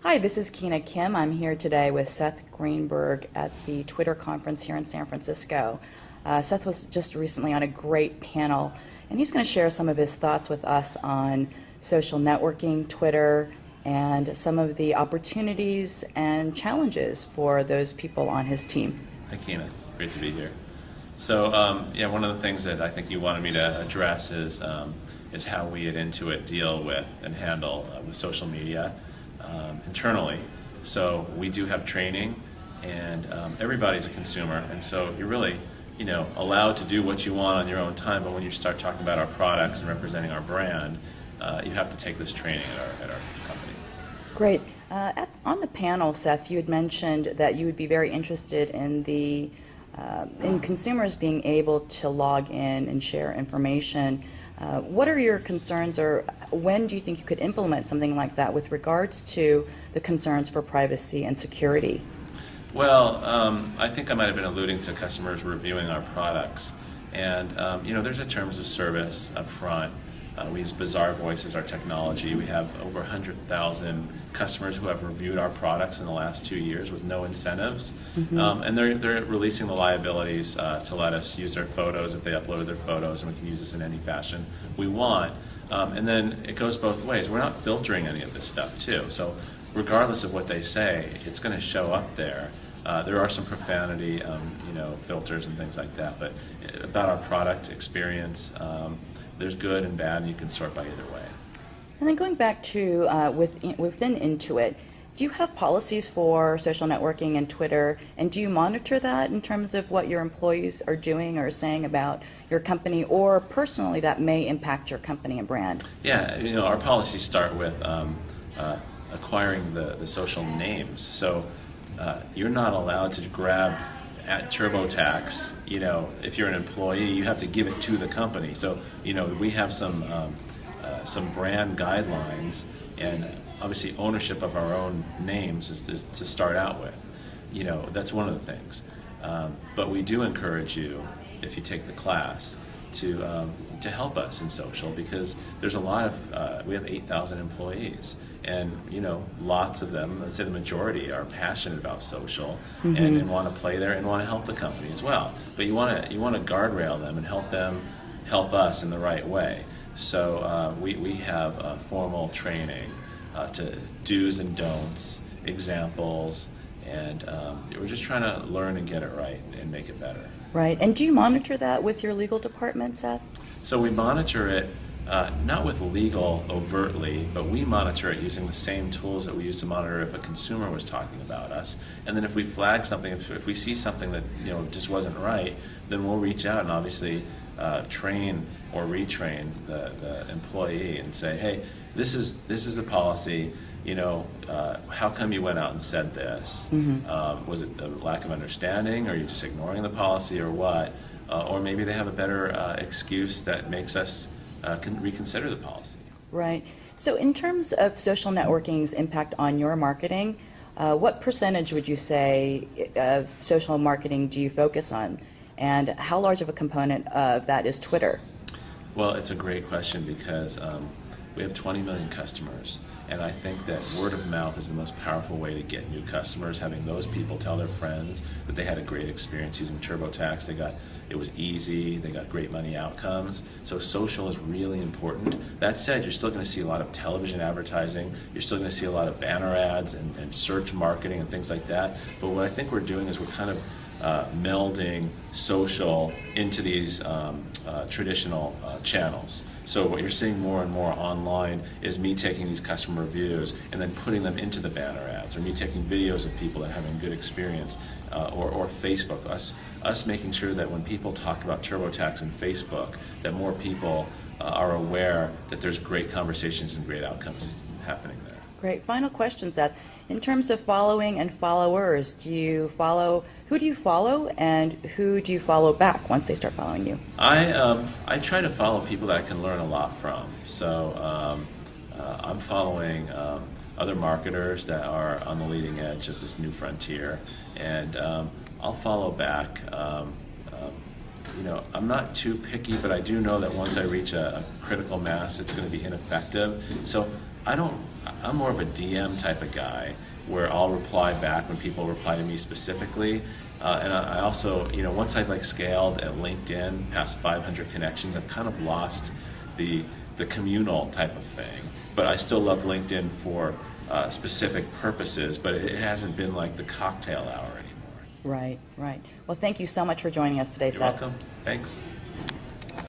Hi, this is Keena Kim. I'm here today with Seth Greenberg at the Twitter conference here in San Francisco. Seth was just recently on a great panel, and he's going to share some of his thoughts with us on social networking, Twitter, and some of the opportunities and challenges for those people on his team. Hi, Keena. Great to be here. So, one of the things that I think you wanted me to address is how we at Intuit deal with and handle with social media internally. So we do have training, and everybody's a consumer, and so you're really, allowed to do what you want on your own time. But when you start talking about our products and representing our brand, you have to take this training at our company. Great. On the panel, Seth, you had mentioned that you would be very interested in in consumers being able to log in and share information. What are your concerns, or when do you think you could implement something like that with regards to the concerns for privacy and security? Well, I think I might have been alluding to customers reviewing our products. And, there's a terms of service up front. We use Bizarre Voice as our technology. We have over 100,000 customers who have reviewed our products in the last 2 years with no incentives. Mm-hmm. And they're releasing the liabilities to let us use their photos if they uploaded their photos, and we can use this in any fashion we want. And then it goes both ways. We're not filtering any of this stuff, too. So regardless of what they say, it's going to show up there. There are some profanity, filters and things like that. But about our product experience, there's good and bad, and you can sort by either way. And then going back to within Intuit, do you have policies for social networking and Twitter, and do you monitor that in terms of what your employees are doing or saying about your company, or personally that may impact your company and brand? Yeah, our policies start with acquiring the social names. So you're not allowed to grab at TurboTax, if you're an employee, you have to give it to the company. So, we have some brand guidelines, and obviously ownership of our own names is to start out with. That's one of the things. But we do encourage you, if you take the class, to help us in social, because there's a lot of, we have 8,000 employees. And lots of them, let's say the majority, are passionate about social, mm-hmm. and want to play there and want to help the company as well. But you want to guardrail them and help us in the right way. So we have formal training to do's and don'ts, examples, and we're just trying to learn and get it right and make it better. Right. And do you monitor that with your legal department, Seth? So we monitor it. Not with legal overtly, but we monitor it using the same tools that we use to monitor if a consumer was talking about us. And then if we flag something, if we see something that just wasn't right, then we'll reach out and obviously train or retrain the employee and say, hey, this is the policy. How come you went out and said this? Mm-hmm. Was it a lack of understanding, or are you just ignoring the policy, or what? Or maybe they have a better excuse that makes us can reconsider the policy. Right. So in terms of social networking's impact on your marketing, what percentage would you say of social marketing do you focus on? And how large of a component of that is Twitter? Well, it's a great question, because we have 20 million customers. And I think that word of mouth is the most powerful way to get new customers, having those people tell their friends that they had a great experience using TurboTax. It was easy, they got great money outcomes. So social is really important. That said, you're still going to see a lot of television advertising. You're still going to see a lot of banner ads and search marketing and things like that. But what I think we're doing is we're kind of melding social into these traditional channels. So what you're seeing more and more online is me taking these customer reviews and then putting them into the banner ads, or me taking videos of people that are having good experience, or Facebook. Us making sure that when people talk about TurboTax and Facebook, that more people are aware that there's great conversations and great outcomes happening there. Great. Final question, Seth. In terms of following and followers, who do you follow, and who do you follow back once they start following you? I try to follow people that I can learn a lot from. So I'm following other marketers that are on the leading edge of this new frontier, and I'll follow back. I'm not too picky, but I do know that once I reach a critical mass, it's going to be ineffective. So I'm more of a DM type of guy where I'll reply back when people reply to me specifically. And I also, once I've scaled at LinkedIn past 500 connections, I've kind of lost the communal type of thing. But I still love LinkedIn for specific purposes, but it hasn't been like the cocktail hour anymore. Right, right. Well, thank you so much for joining us today, You're Seth. welcome. Thanks.